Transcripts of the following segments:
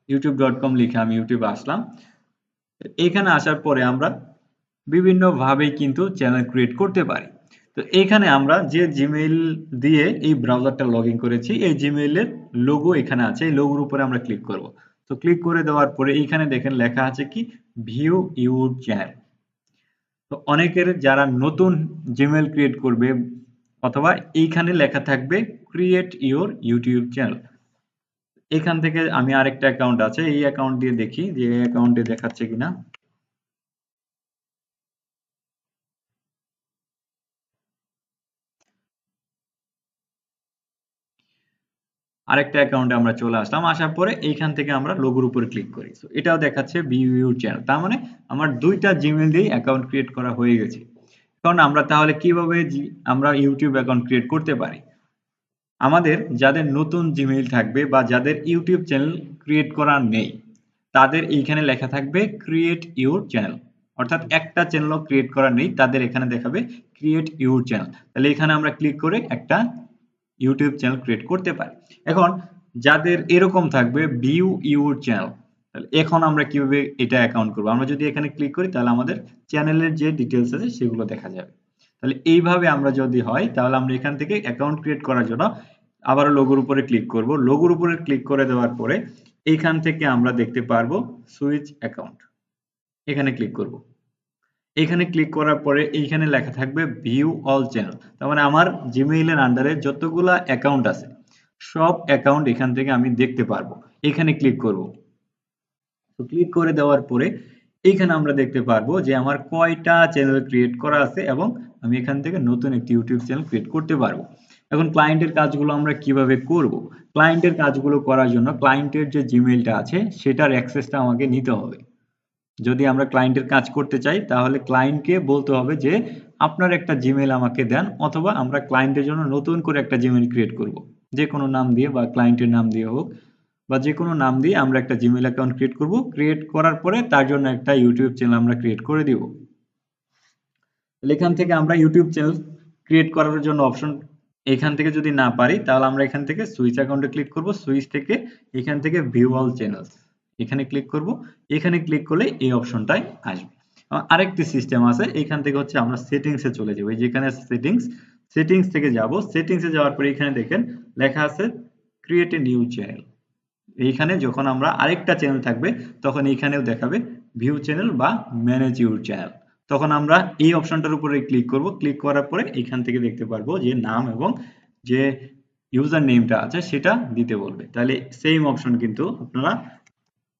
youtube.com লিখে আমি ইউটিউবে আসলাম। এখানে আসার পরে আমরা বিভিন্ন ভাবে কিন্তু চ্যানেল ক্রিয়েট করতে পারি। তো এখানে আমরা যে জিমেইল দিয়ে এই ব্রাউজারটা লগ ইন করেছি এই জিমেইলের লোগো এখানে আছে, এই লোগোর উপরে আমরা ক্লিক করব। তো ক্লিক করে দেওয়ার পরে এইখানে দেখেন লেখা আছে কি ভিউ ইউর চ্যানেল। তো অনেকের যারা নতুন জিমেইল ক্রিয়েট করবে অথবা এইখানে লেখা থাকবে ক্রিয়েট ইউর ইউটিউব চ্যানেল। এখান থেকে আমি আরেকটা অ্যাকাউন্ট আছে এই অ্যাকাউন্ট দিয়ে দেখি যে অ্যাকাউন্টে দেখাচ্ছে কিনা। আরেকটা অ্যাকাউন্টে আমরা চলে আসলাম, আসার পরে এইখান থেকে আমরা লোগোর উপরে ক্লিক করি। তো এটাও দেখাচ্ছে ভিউ ইউর চ্যানেল, তার মানে আমার দুইটা জিমেইল দিয়ে অ্যাকাউন্ট ক্রিয়েট করা হয়ে গেছে। এখন আমরা তাহলে কিভাবে আমরা ইউটিউব অ্যাকাউন্ট ক্রিয়েট করতে পারি? আমাদের যাদের নতুন জিমেইল থাকবে বা যাদের ইউটিউব চ্যানেল ক্রিয়েট করা নেই তাদের এইখানে লেখা থাকবে ক্রিয়েট ইউর চ্যানেল, অর্থাৎ একটা চ্যানেলও ক্রিয়েট করা নেই তাদের এখানে দেখাবে ক্রিয়েট ইউর চ্যানেল। তাহলে এখানে আমরা ক্লিক করে একটা ইউটিউব চ্যানেল ক্রিয়েট করতে পারি। এখন যাদের এরকম থাকবে ভিউ ইউর চ্যানেল, তাহলে এখন আমরা কিভাবে এটা অ্যাকাউন্ট করবো? আমরা যদি এখানে ক্লিক করি তাহলে আমাদের চ্যানেলের যে ডিটেলস আছে সেগুলো দেখা যাবে। তাহলে এইভাবে আমরা যদি হয় তাহলে আমরা এখান থেকে অ্যাকাউন্ট ক্রিয়েট করার জন্য আবারও লোগোর উপরে ক্লিক করব। লোগোর উপরে ক্লিক করে দেওয়ার পরে এইখান থেকে আমরা দেখতে পারবো সুইচ অ্যাকাউন্ট, এখানে ক্লিক করব। এখানে ক্লিক করার পরে এইখানে লেখা থাকবে ভিউ অল চ্যানেল, তার মানে আমার জিমেইলের আন্ডারে যতগুলা অ্যাকাউন্ট আছে সব অ্যাকাউন্ট এখান থেকে আমি দেখতে পারবো। এখানে ক্লিক করব। তো ক্লিক করে দেওয়ার পরে এইখানে আমরা দেখতে পারবো যে আমার কয়টা চ্যানেল ক্রিয়েট করা আছে এবং আমি এখান থেকে নতুন একটি ইউটিউব চ্যানেল ক্রিয়েট করতে পারবো। এখন ক্লায়েন্টের কাজগুলো আমরা কিভাবে করব? ক্লায়েন্টের কাজগুলো করার জন্য ক্লায়েন্টের যে জিমেইলটা আছে সেটার অ্যাক্সেসটা আমাকে নিতে হবে। যদি আমরা ক্লায়েন্টের কাজ করতে চাই তাহলে ক্লায়েন্টকে বলতে হবে যে আপনার একটা জিমেইল আমাকে দেন, অথবা আমরা ক্লায়েন্টের জন্য নতুন করে একটা জিমেইল ক্রিয়েট করব, যে কোনো নাম দিয়ে বা ক্লায়েন্টের নাম দিয়ে হোক বা যে কোনো নাম দিয়ে আমরা একটা জিমেইল অ্যাকাউন্ট ক্রিয়েট করব। ক্রিয়েট করার পরে তার জন্য একটা ইউটিউব চ্যানেল আমরা ক্রিয়েট করে দিব। এখান থেকে আমরা ইউটিউব চ্যানেল ক্রিয়েট করার জন্য অপশন এখান থেকে যদি না পারি তাহলে আমরা এখান থেকে সুইচ অ্যাকাউন্টে ক্লিক করব। সুইচ থেকে এখান থেকে ভিউ অল চ্যানেলস এখানে ক্লিক করব। এখানে ক্লিক করলে এই অপশনটাই আসবে। আরেকটি সিস্টেম আছে, এখান থেকে হচ্ছে আমরা সেটিংসে চলে যাব। এই যেখানে সেটিংস, সেটিংস থেকে যাব। সেটিংসে যাওয়ার পরে এখানে দেখেন লেখা আছে ক্রিয়েট এ নিউ চ্যানেল। এইখানে যখন আমরা আরেকটা চ্যানেল থাকবে তখন এইখানেও দেখাবে ভিউ চ্যানেল বা ম্যানেজ ইউর চ্যানেল। তখন আমরা এই অপশনটার উপরে ক্লিক করব। ক্লিক করার পরে এখান থেকে দেখতে পারবো যে নাম এবং যে ইউজার নেমটা আছে সেটা দিতে বলবে। তাহলে সেম অপশন কিন্তু আপনারা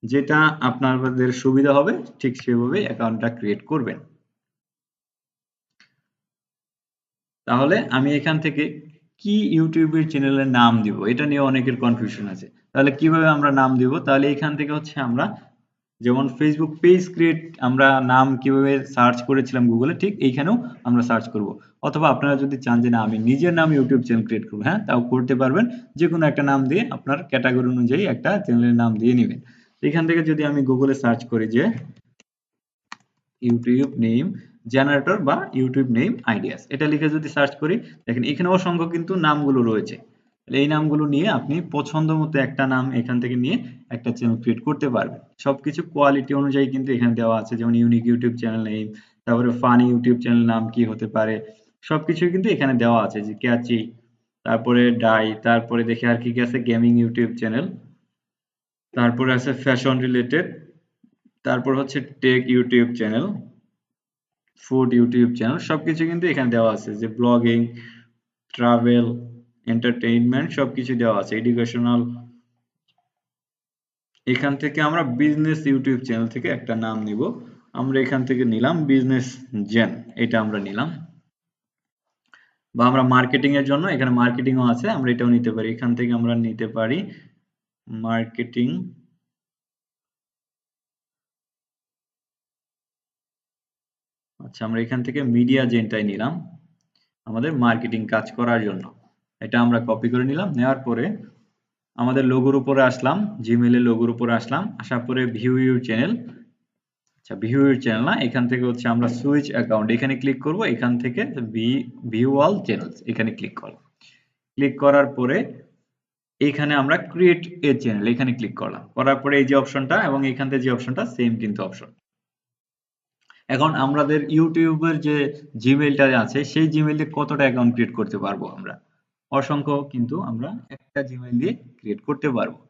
যেটা আপনাদের সুবিধা হবে ঠিক সেভাবে অ্যাকাউন্টটা ক্রিয়েট করবেন। তাহলে আমি এখান থেকে কি ইউটিউবের চ্যানেলের নাম দিব এটা নিয়ে অনেকের কনফিউশন আছে। তাহলে কিভাবে আমরা নাম দিব? তাহলে এখান থেকে হচ্ছে আমরা যেমন ফেসবুক পেজ ক্রিয়েট আমরা নাম কিভাবে সার্চ করেছিলাম গুগলে, ঠিক এইখানেও আমরা সার্চ করব। অথবা আপনারা যদি চান যে না আমি নিজের নাম ইউটিউব চ্যানেল ক্রিয়েট করবো, হ্যাঁ তাও করতে পারবেন। যে কোনো একটা নাম দিয়ে আপনার ক্যাটাগরি অনুযায়ী একটা চ্যানেলের নাম দিয়ে নেবেন। এখান থেকে যদি আমি গুগলে সার্চ করি যে ইউটিউব নেম জেনারেটর বা ইউটিউব নেম আইডিয়াস, এটা লিখে যদি সার্চ করি দেখেন এখানে অসংখ্য কিন্তু নামগুলো রয়েছে। এই নামগুলো নিয়ে আপনি পছন্দ মতো একটা নাম এখান থেকে নিয়ে একটা চ্যানেল ক্রিয়েট করতে পারবেন। সবকিছু কোয়ালিটি অনুযায়ী কিন্তু এখানে দেওয়া আছে, যেমন ইউনিক ইউটিউব চ্যানেল নেম, তারপরে ফানি ইউটিউব চ্যানেল নাম কি হতে পারে, সবকিছু কিন্তু এখানে দেওয়া আছে, যে ক্যাচি, তারপরে ডাই, তারপরে দেখে আর কি কি আছে গেমিং ইউটিউব চ্যানেল, তারপরে আছে ফ্যাশন রিলেটেড, তারপর হচ্ছে take YouTube channel, food YouTube channel, সবকিছু কিন্তু এখানে দেওয়া আছে, যে ব্লগিং, ট্রাভেল, এন্টারটেইনমেন্ট সবকিছু দেওয়া আছে, এডুকেশনাল। এখান থেকে আমরা বিজনেস ইউটিউব চ্যানেল থেকে একটা নাম নিব। আমরা এখান থেকে নিলাম বিজনেস জেন, এটা আমরা নিলাম। বা আমরা মার্কেটিং এর জন্য এখানে মার্কেটিংও আছে, আমরা এটাও নিতে পারি। এখান থেকে আমরা নিতে পারি মার্কেটিং। আচ্ছা, আমরা এখান থেকে মিডিয়া জেনটাই নিলাম আমাদের মার্কেটিং কাজ করার জন্য। এটা আমরা কপি করে নিলাম। নেওয়ার পরে আমাদের লোগোর উপরে আসলাম, জিমেইলের লোগোর উপরে আসলাম, আসার পরে ভিউ ইউর চ্যানেল। আচ্ছা, ভিউ ইউর চ্যানেল না, এখান থেকে হচ্ছে আমরা সুইচ অ্যাকাউন্ট এখানে ক্লিক করব। এখান থেকে ভিউ অল চ্যানেলস এখানে ক্লিক করব। ক্লিক করার পরে এইখানে আমরা ক্রিয়েট এ চ্যানেল এখানে ক্লিক করলাম, করার পরে এই যে অপশনটা এবং এখান থেকে যে অপশনটা সেম কিন্তু অপশন। এখন আমাদের ইউটিউবের যে জিমেইলটা আছে সেই জিমেইলে কতটা অ্যাকাউন্ট ক্রিয়েট করতে পারবো আমরা? অসংখ্য কিন্তু আমরা একটা জিমেইল দিয়ে ক্রিয়েট করতে পারবো।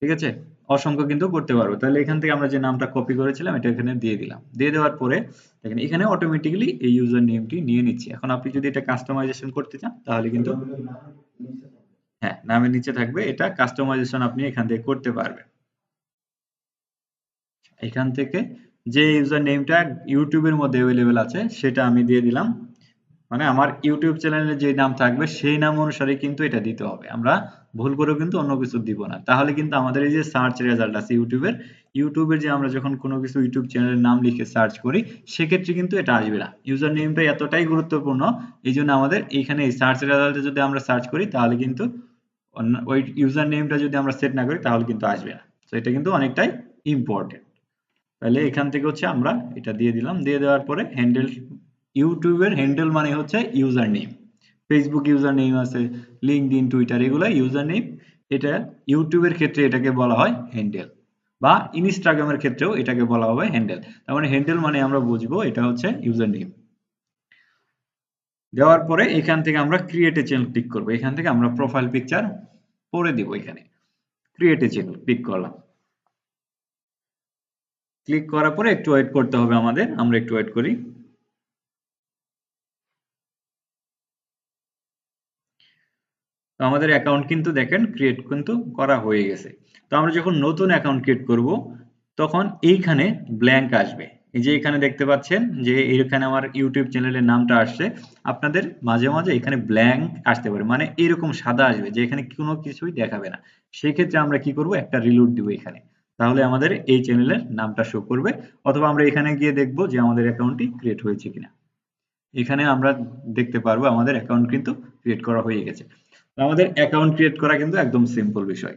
ঠিক আছে? অসংখ্য কিন্তু করতে পারবো। তাহলে এখান থেকে আমরা যে নামটা কপি করেছিলাম এটা এখানে দিয়ে দিলাম। দিয়ে দেওয়ার পরে দেখেন এখানে অটোমেটিক্যালি এই ইউজার নেমটি নিয়ে নিচ্ছে। এখন আপনি যদি এটা কাস্টমাইজেশন করতে চান তাহলে কিন্তু হ্যাঁ, নামের নিচে থাকবে। এটা কাস্টমাইজেশন আপনি এখান থেকে করতে পারবেন। এখান থেকে যে ইউজার নেমটা ইউটিউবের মধ্যে অ্যাভেলেবেল আছে সেটা আমি দিয়ে দিলাম। মানে আমার ইউটিউব চ্যানেলে যে নাম থাকবে সেই নাম অনুসারে কিন্তু এটা দিতে হবে। আমরা ভুল করেও কিন্তু অন্য কিছু দিব না। তাহলে কিন্তু আমাদের এই যে সার্চ রেজাল্ট আছে ইউটিউবের যে আমরা যখন কোনো কিছু ইউটিউব চ্যানেলের নাম লিখে সার্চ করি সেক্ষেত্রে কিন্তু এটা আসবে না। ইউজার নেমটা এতটাই গুরুত্বপূর্ণ এই জন্য আমাদের এইখানে এই সার্চ রেজাল্টে যদি আমরা সার্চ করি তাহলে কিন্তু ওই ইউজার নেমটা যদি আমরা সেট না করি তাহলে কিন্তু আসবে না। তো এটা কিন্তু অনেকটাই ইম্পর্টেন্ট। তাহলে এখান থেকে হচ্ছে আমরা এটা দিয়ে দিলাম, দিয়ে দেওয়ার পরে হ্যান্ডেল, ইউটিউবের হ্যান্ডেল মানে হচ্ছে user name. Facebook user name আছে, লিঙ্কডইন, টুইটার এগুলো ইউজার নেম। এটা ইউটিউবের ক্ষেত্রে এটাকে বলা হয় হ্যান্ডেল, বা ইনস্টাগ্রামের ক্ষেত্রেও এটাকে বলা হবে হ্যান্ডেল। তার মানে হ্যান্ডেল মানে আমরা বুঝবো এটা হচ্ছে ইউজার নেম। দেওয়ার পরে এখান থেকে আমরা ক্রিয়েট এ চ্যানেল ক্লিক করবো। এখান থেকে আমরা প্রোফাইল পিকচার পরে দিব। এখানে ক্রিয়েট এ চ্যানেল ক্লিক করলাম। ক্লিক করার পরে একটু ওয়েট করতে হবে আমাদের, আমরা একটু ওয়েট করি। তো আমাদের অ্যাকাউন্ট কিন্তু দেখেন ক্রিয়েট কিন্তু করা হয়ে গেছে। তো আমরা যখন নতুন অ্যাকাউন্ট ক্রিয়েট করব তখন এইখানে ব্ল্যাঙ্ক আসবে। এই যে এখানে দেখতে পাচ্ছেন যে এখানে আমার ইউটিউব চ্যানেলের নামটা আসছে। আপনাদের মাঝে মাঝে এখানে ব্ল্যাঙ্ক আসতে পারে, মানে এরকম সাদা আসবে যে এখানে কোনো কিছুই দেখাবে না। সেই ক্ষেত্রে আমরা কি করব, একটা রিলোড দিব এখানে, তাহলে আমাদের এই চ্যানেলের নামটা শো করবে। অথবা আমরা এখানে গিয়ে দেখব যে আমাদের অ্যাকাউন্টটি ক্রিয়েট হয়েছে কিনা। এখানে আমরা দেখতে পারবো আমাদের অ্যাকাউন্ট কিন্তু ক্রিয়েট করা হয়ে গেছে। আমাদের অ্যাকাউন্ট ক্রিয়েট করা কিন্তু একদম সিম্পল বিষয়।